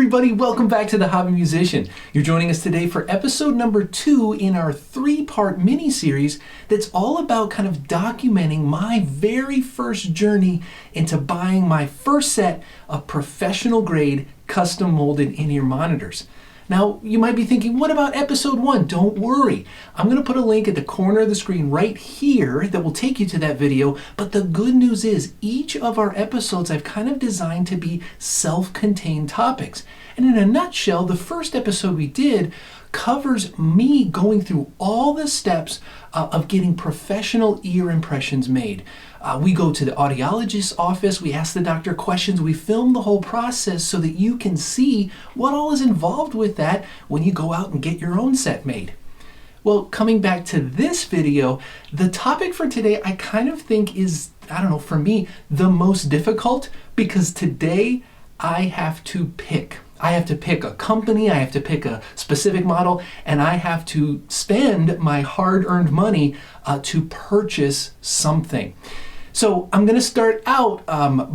everybody, welcome back to The Hobby Musician. You're joining us today for episode number 2 in our 3-part mini-series that's all about kind of documenting my very first journey into buying my first set of professional grade custom molded in-ear monitors. Now, you might be thinking, what about episode 1? Don't worry. I'm going to put a link at the corner of the screen right here that will take you to that video. But the good news is each of our episodes I've kind of designed to be self-contained topics. And in a nutshell, the first episode we did covers me going through all the steps of getting professional ear impressions made. We go to the audiologist's office, we ask the doctor questions, we film the whole process so that you can see what all is involved with that when you go out and get your own set made. Well, coming back to this video, the topic for today I kind of think is, for me, the most difficult because today I have to pick. I have to pick a company, I have to pick a specific model, and I have to spend my hard-earned money to purchase something. So I'm going to start out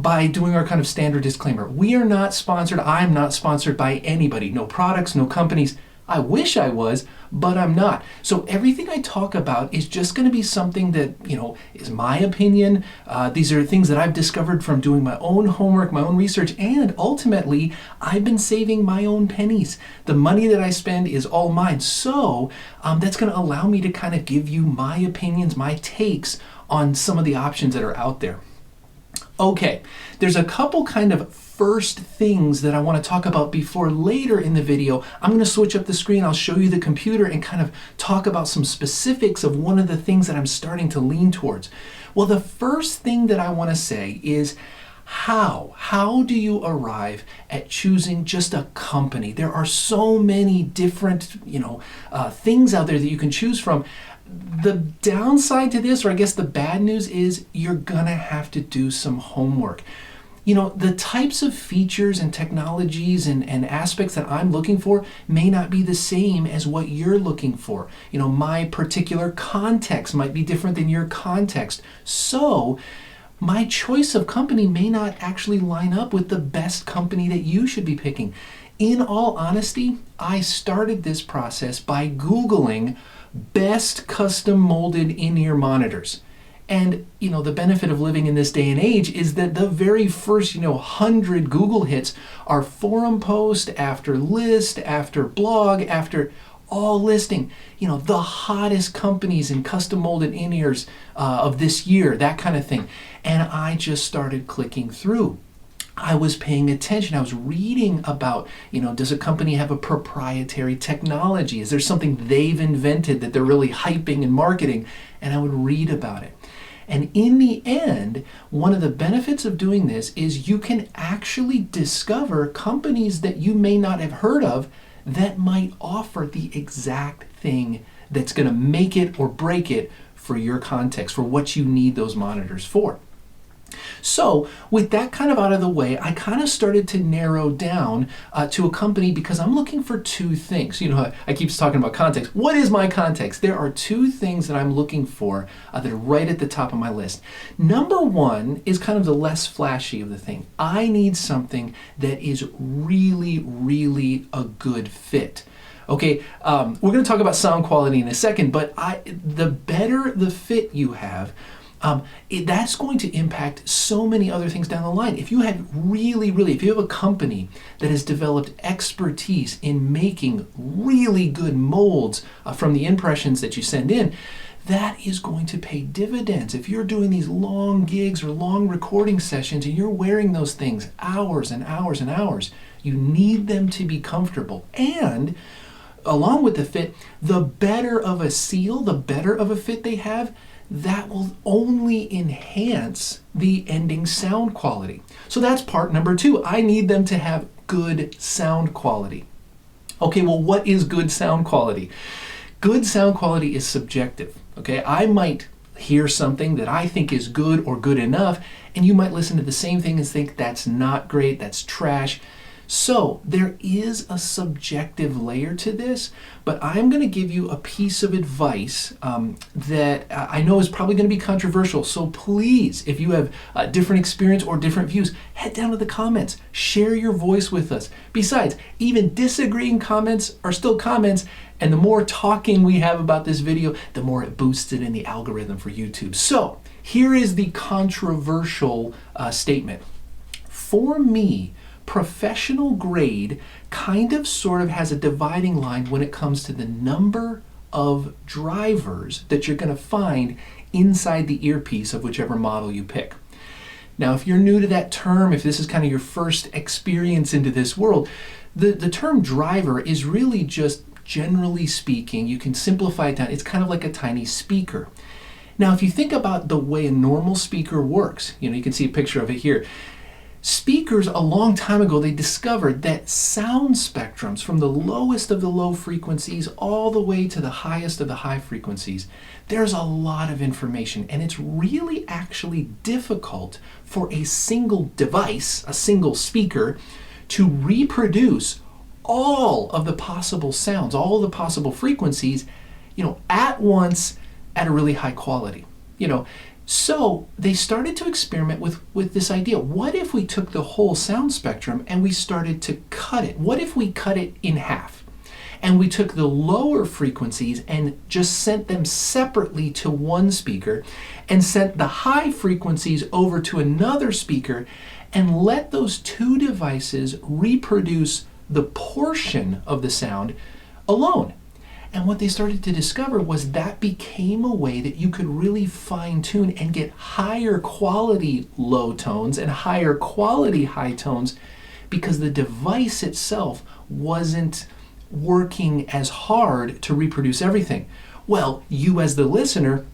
by doing our kind of standard disclaimer. We are not sponsored. I'm not sponsored by anybody. No products, no companies. I wish I was, but I'm not. So everything I talk about is just going to be something that, is my opinion. These are things that I've discovered from doing my own homework, my own research, and ultimately, I've been saving my own pennies. The money that I spend is all mine. So that's going to allow me to kind of give you my opinions, my takes on some of the options that are out there. Okay, there's a couple kind of first things that I want to talk about before later in the video. I'm going to switch up the screen, I'll show you the computer and kind of talk about some specifics of one of the things that I'm starting to lean towards. Well, the first thing that I want to say is how do you arrive at choosing just a company? There are so many different, things out there that you can choose from. The downside to this, or I guess the bad news, is you're gonna have to do some homework. The types of features and technologies and aspects that I'm looking for may not be the same as what you're looking for. My particular context might be different than your context. So my choice of company may not actually line up with the best company that you should be picking. In all honesty, I started this process by Googling best custom molded in-ear monitors. And the benefit of living in this day and age is that the very first 100 Google hits are forum post after list after blog after all listing the hottest companies in custom molded in-ears of this year, that kind of thing. And I just started clicking through. I was paying attention. I was reading about, does a company have a proprietary technology? Is there something they've invented that they're really hyping and marketing? And I would read about it. And in the end, one of the benefits of doing this is you can actually discover companies that you may not have heard of that might offer the exact thing that's going to make it or break it for your context, for what you need those monitors for. So with that kind of out of the way, I kind of started to narrow down to a company because I'm looking for two things. I keep talking about context. What is my context? There are two things that I'm looking for that are right at the top of my list. Number one is kind of the less flashy of the thing. I need something that is really, really a good fit. Okay, we're going to talk about sound quality in a second, but the better the fit you have, that's going to impact so many other things down the line. If you have if you have a company that has developed expertise in making really good molds from the impressions that you send in, that is going to pay dividends. If you're doing these long gigs or long recording sessions and you're wearing those things hours and hours and hours, you need them to be comfortable. And along with the fit, the better of a seal, the better of a fit they have, that will only enhance the ending sound quality. So that's part number 2. I need them to have good sound quality. Okay, well, what is good sound quality? Good sound quality is subjective. Okay, I might hear something that I think is good or good enough, and you might listen to the same thing and think that's not great, that's trash. So there is a subjective layer to this, but I'm going to give you a piece of advice that I know is probably going to be controversial. So please, if you have a different experience or different views, head down to the comments, share your voice with us. Besides, even disagreeing comments are still comments, and the more talking we have about this video, the more it boosts it in the algorithm for YouTube. So here is the controversial statement. For me, professional grade kind of sort of has a dividing line when it comes to the number of drivers that you're going to find inside the earpiece of whichever model you pick. Now, if you're new to that term, if this is kind of your first experience into this world, the term driver is really just, generally speaking, you can simplify it down, it's kind of like a tiny speaker. Now, if you think about the way a normal speaker works, you can see a picture of it here. Speakers, a long time ago, they discovered that sound spectrums from the lowest of the low frequencies all the way to the highest of the high frequencies, there's a lot of information, and it's really actually difficult for a single device, a single speaker, to reproduce all of the possible sounds, all of the possible frequencies, at once at a really high quality. So they started to experiment with this idea. What if we took the whole sound spectrum and we started to cut it? What if we cut it in half? And we took the lower frequencies and just sent them separately to one speaker and sent the high frequencies over to another speaker and let those two devices reproduce the portion of the sound alone. And what they started to discover was that became a way that you could really fine tune and get higher quality low tones and higher quality high tones because the device itself wasn't working as hard to reproduce everything. Well, you as the listener,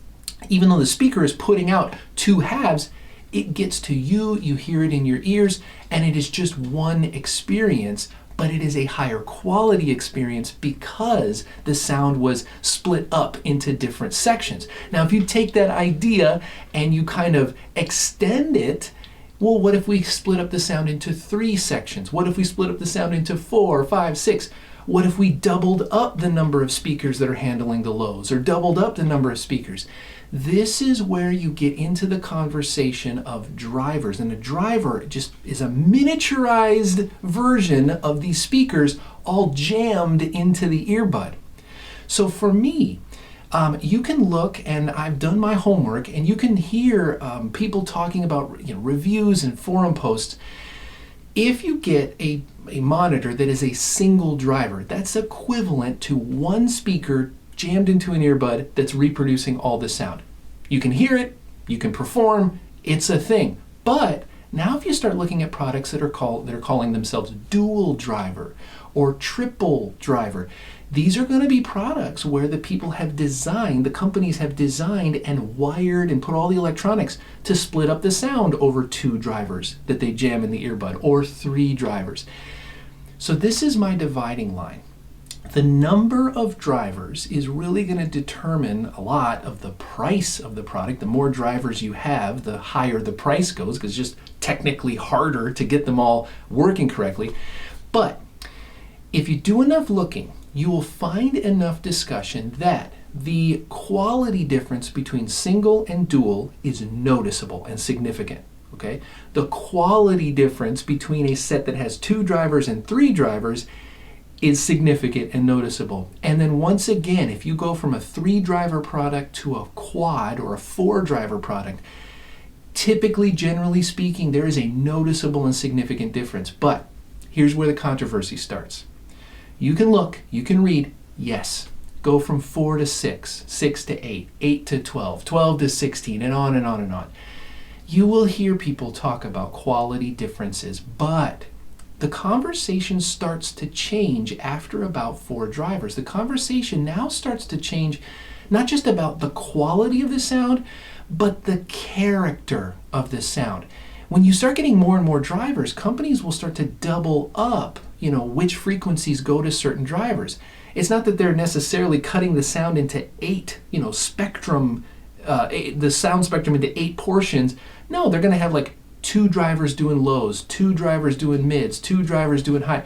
even though the speaker is putting out two halves, it gets to you, you hear it in your ears, and it is just one experience, but it is a higher quality experience because the sound was split up into different sections. Now, if you take that idea and you kind of extend it, well, what if we split up the sound into 3 sections? What if we split up the sound into 4, 5, 6? What if we doubled up the number of speakers that are handling the lows, or doubled up the number of speakers? This is where you get into the conversation of drivers, and a driver just is a miniaturized version of these speakers all jammed into the earbud. So for me, you can look, and I've done my homework, and you can hear people talking about reviews and forum posts. If you get a monitor that is a single driver, that's equivalent to one speaker jammed into an earbud that's reproducing all the sound. You can hear it, you can perform, it's a thing. But now if you start looking at products that are calling themselves dual driver or triple driver, these are going to be products where the people have designed, the companies have designed and wired and put all the electronics to split up the sound over 2 drivers that they jam in the earbud, or 3 drivers. So this is my dividing line. The number of drivers is really going to determine a lot of the price of the product. The more drivers you have, the higher the price goes, because it's just technically harder to get them all working correctly. But if you do enough looking, you will find enough discussion that the quality difference between single and dual is noticeable and significant. Okay? The quality difference between a set that has 2 drivers and 3 drivers is significant and noticeable. And then once again, if you go from a 3-driver product to a quad or a 4-driver product, typically, generally speaking, there is a noticeable and significant difference. But here's where the controversy starts. You can look, you can read, yes, go from 4 to 6, 6 to 8, 8 to 12, 12 to 16, and on and on and on. You will hear people talk about quality differences, but the conversation starts to change after about 4 drivers. The conversation now starts to change not just about the quality of the sound, but the character of the sound. When you start getting more and more drivers, companies will start to double up, which frequencies go to certain drivers. It's not that they're necessarily cutting the sound into 8, the sound spectrum into 8 portions. No, they're going to have like 2 drivers doing lows, 2 drivers doing mids, 2 drivers doing high.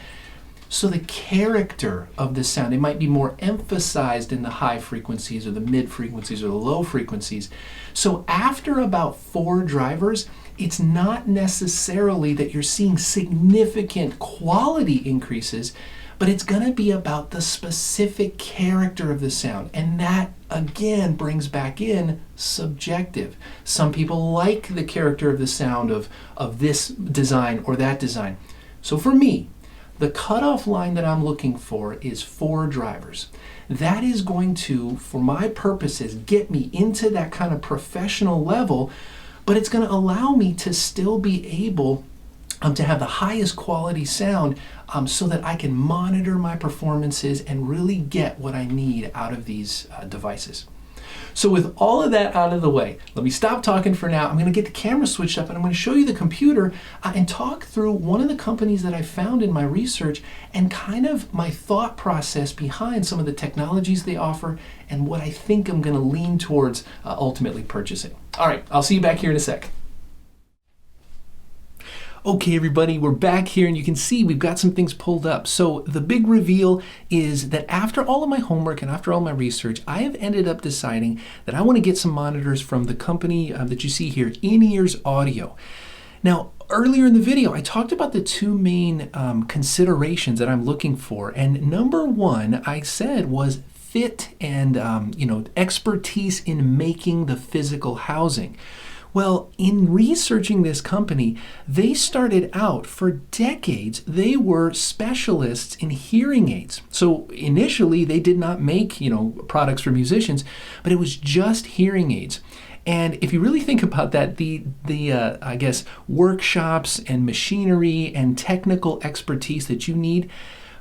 So the character of the sound, it might be more emphasized in the high frequencies or the mid frequencies or the low frequencies. So after about 4 drivers, it's not necessarily that you're seeing significant quality increases, but it's going to be about the specific character of the sound. And that, again, brings back in subjective. Some people like the character of the sound of this design or that design. So for me, the cutoff line that I'm looking for is 4 drivers. That is going to, for my purposes, get me into that kind of professional level, but it's going to allow me to still be able to have the highest quality sound so that I can monitor my performances and really get what I need out of these devices. So with all of that out of the way, let me stop talking for now. I'm going to get the camera switched up and I'm going to show you the computer and talk through one of the companies that I found in my research and kind of my thought process behind some of the technologies they offer and what I think I'm going to lean towards ultimately purchasing. All right, I'll see you back here in a sec. Okay, everybody, we're back here and you can see we've got some things pulled up. So the big reveal is that after all of my homework and after all my research, I have ended up deciding that I want to get some monitors from the company that you see here, InEarz Audio. Now, earlier in the video, I talked about the 2 main considerations that I'm looking for. And number 1, I said, was fit and expertise in making the physical housing. Well, in researching this company, they started out for decades, they were specialists in hearing aids. So initially, they did not make, products for musicians, but it was just hearing aids. And if you really think about that, the workshops and machinery and technical expertise that you need,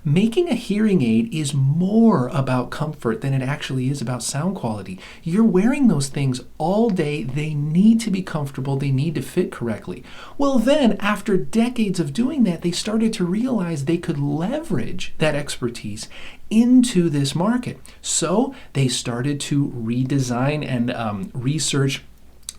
making a hearing aid is more about comfort than it actually is about sound quality. You're wearing those things all day. They need to be comfortable. They need to fit correctly. Well, then, after decades of doing that, they started to realize they could leverage that expertise into this market. So they started to redesign and research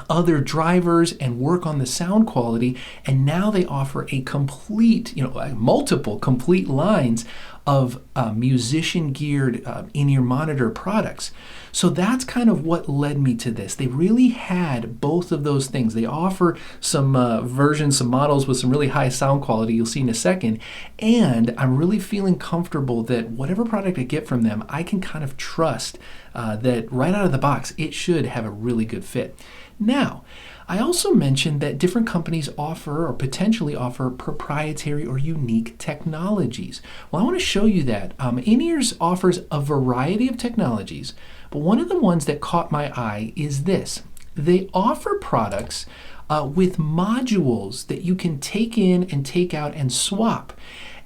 other drivers and work on the sound quality, and now they offer a complete, multiple complete lines of musician geared in-ear monitor products. So that's kind of what led me to this. They really had both of those things. They offer some versions, some models with some really high sound quality, you'll see in a second, and I'm really feeling comfortable that whatever product I get from them, I can kind of trust that right out of the box, it should have a really good fit. Now, I also mentioned that different companies offer or potentially offer proprietary or unique technologies. Well, I want to show you that. InEarz offers a variety of technologies, but one of the ones that caught my eye is this. They offer products with modules that you can take in and take out and swap.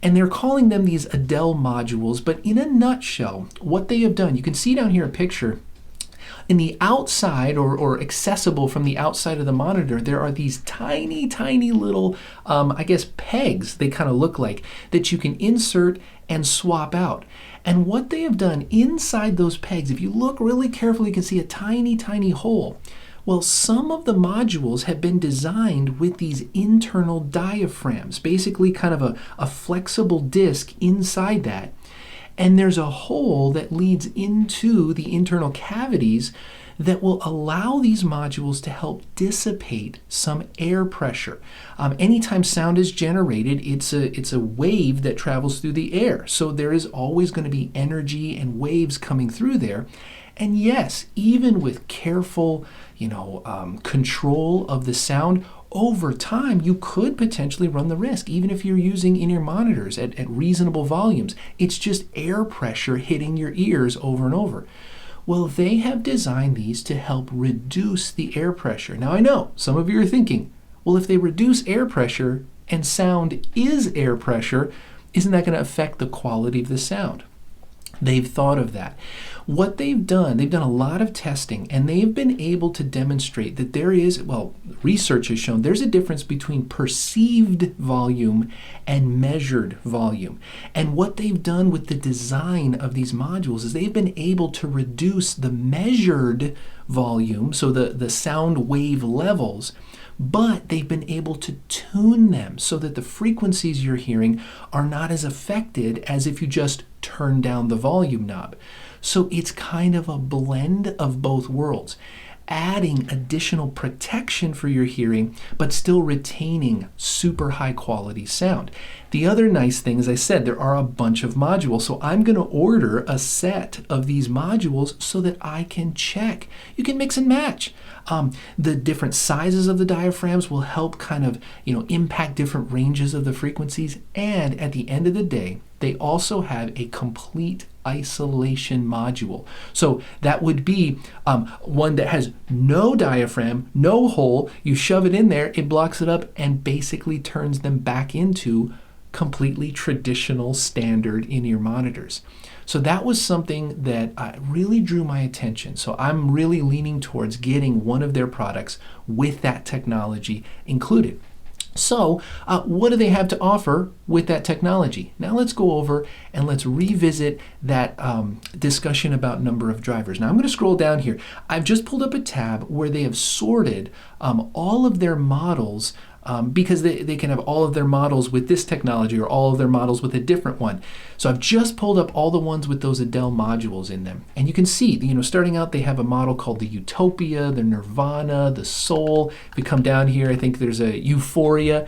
And they're calling them these ADEL modules, but in a nutshell, what they have done, you can see down here a picture. In the outside or accessible from the outside of the monitor, there are these tiny, tiny little, pegs, they kind of look like, that you can insert and swap out. And what they have done inside those pegs, if you look really carefully, you can see a tiny, tiny hole. Well, some of the modules have been designed with these internal diaphragms, basically kind of a flexible disc inside that. And there's a hole that leads into the internal cavities that will allow these modules to help dissipate some air pressure. Anytime sound is generated, it's a wave that travels through the air. So there is always going to be energy and waves coming through there. And yes, even with careful, control of the sound, over time, you could potentially run the risk, even if you're using in-ear monitors at reasonable volumes. It's just air pressure hitting your ears over and over. Well, they have designed these to help reduce the air pressure. Now, I know some of you are thinking, well, if they reduce air pressure and sound is air pressure, isn't that going to affect the quality of the sound? They've thought of that. What they've done a lot of testing, and they've been able to demonstrate that there is, research has shown there's a difference between perceived volume and measured volume. And what they've done with the design of these modules is they've been able to reduce the measured volume, so the sound wave levels, but they've been able to tune them so that the frequencies you're hearing are not as affected as if you just turn down the volume knob. So it's kind of a blend of both worlds, adding additional protection for your hearing, but still retaining super high quality sound. The other nice thing, as I said, there are a bunch of modules. So I'm going to order a set of these modules so that I can check. You can mix and match. The different sizes of the diaphragms will help kind of, impact different ranges of the frequencies. And at the end of the day, they also have a complete isolation module. So that would be one that has no diaphragm, no hole. You shove it in there, it blocks it up and basically turns them back into completely traditional standard in-ear monitors. So that was something that really drew my attention. So I'm really leaning towards getting one of their products with that technology included. So what do they have to offer with that technology? Now let's go over and let's revisit that discussion about number of drivers. Now I'm going to scroll down here. I've just pulled up a tab where they have sorted all of their models because they can have all of their models with this technology or all of their models with a different one. So I've just pulled up all the ones with those ADEL modules in them. And you can see, starting out, they have a model called the Utopia, the Nirvana, the Soul. If you come down here, I think there's a Euphoria.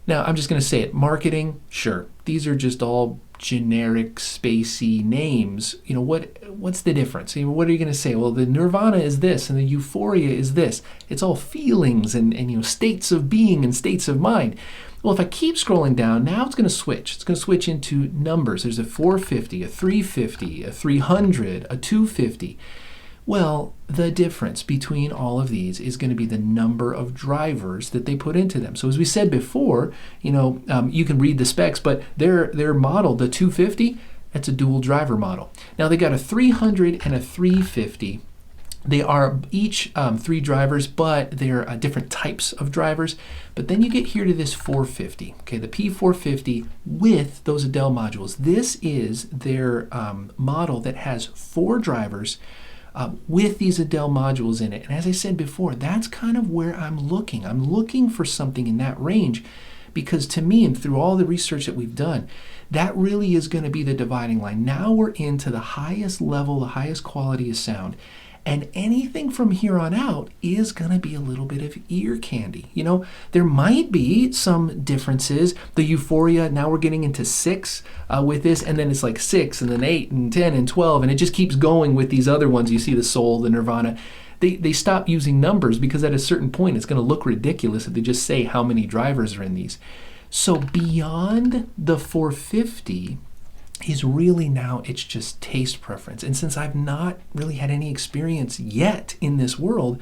Now, I'm just going to say it. Marketing, sure. These are just all generic, spacey names. What's the difference? What are you going to say? Well, the Nirvana is this, and the Euphoria is this. It's all feelings and states of being and states of mind. Well, if I keep scrolling down, now it's going to switch. It's going to switch into numbers. There's a 450, a 350, a 300, a 250. Well, the difference between all of these is going to be the number of drivers that they put into them. So as we said before, you can read the specs, but their model, the 250, that's a dual driver model. Now they got a 300 and a 350. They are each 3 drivers, but they're different types of drivers. But then you get here to this 450, okay, the P450 with those ADEL modules. This is their model that has 4 drivers with these ADEL modules in it. And as I said before, that's kind of where I'm looking. I'm looking for something in that range because to me, and through all the research that we've done, that really is going to be the dividing line. Now we're into the highest level, the highest quality of sound. And anything from here on out is going to be a little bit of ear candy. There might be some differences. The Euphoria, now we're getting into 6 with this, and then it's like 6, and then 8, and 10, and 12, and it just keeps going with these other ones. You see the Soul, the Nirvana. They stop using numbers because at a certain point it's going to look ridiculous if they just say how many drivers are in these. So beyond the 450, is really now it's just taste preference. And since I've not really had any experience yet in this world,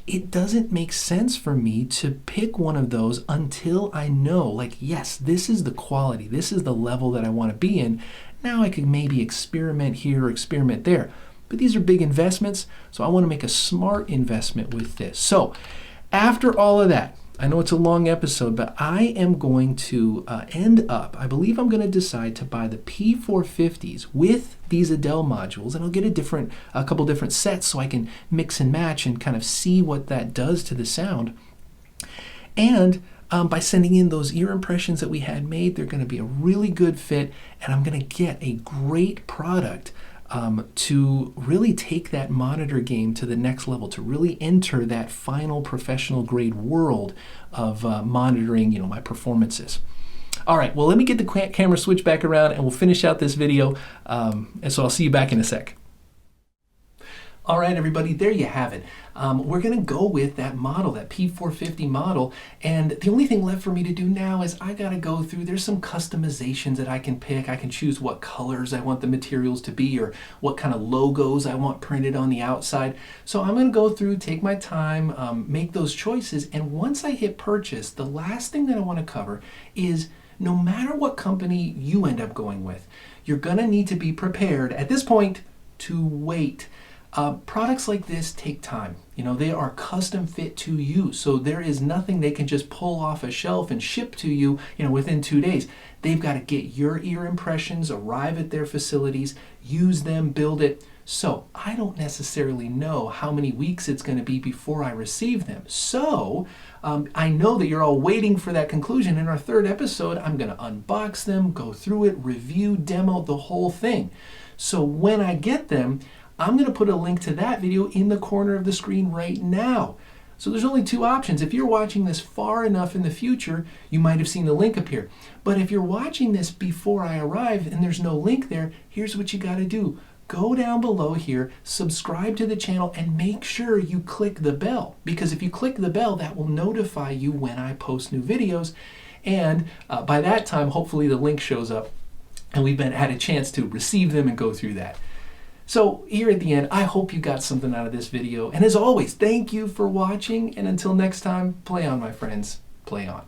it doesn't make sense for me to pick one of those until I know, yes, this is the quality, this is the level that I want to be in. Now I can maybe experiment here or experiment there. But these are big investments, so I want to make a smart investment with this. So after all of that, I know it's a long episode, but I am going to I believe I'm going to decide to buy the P450s with these ADEL modules, and I'll get a couple different sets so I can mix and match and kind of see what that does to the sound. And by sending in those ear impressions that we had made, they're going to be a really good fit, and I'm going to get a great product to really take that monitor game to the next level, to really enter that final professional grade world of monitoring, my performances. All right, well, let me get the camera switch back around and we'll finish out this video. And so I'll see you back in a sec. All right, everybody, there you have it. We're going to go with that model, that P450 model, and the only thing left for me to do now is I got to go through, there's some customizations that I can pick. I can choose what colors I want the materials to be or what kind of logos I want printed on the outside. So I'm going to go through, take my time, make those choices, and once I hit purchase, the last thing that I want to cover is no matter what company you end up going with, you're going to need to be prepared at this point to wait. Products like this take time. They are custom fit to you. So there is nothing they can just pull off a shelf and ship to you, within 2 days. They've got to get your ear impressions, arrive at their facilities, use them, build it. So I don't necessarily know how many weeks it's going to be before I receive them. So I know that you're all waiting for that conclusion. In our third episode, I'm going to unbox them, go through it, review, demo the whole thing. So when I get them, I'm going to put a link to that video in the corner of the screen right now. So there's only two options. If you're watching this far enough in the future, you might have seen the link appear. But if you're watching this before I arrive and there's no link there, here's what you got to do. Go down below here, subscribe to the channel, and make sure you click the bell. Because if you click the bell, that will notify you when I post new videos. And by that time, hopefully the link shows up and we've had a chance to receive them and go through that. So here at the end, I hope you got something out of this video. And as always, thank you for watching. And until next time, play on, my friends. Play on.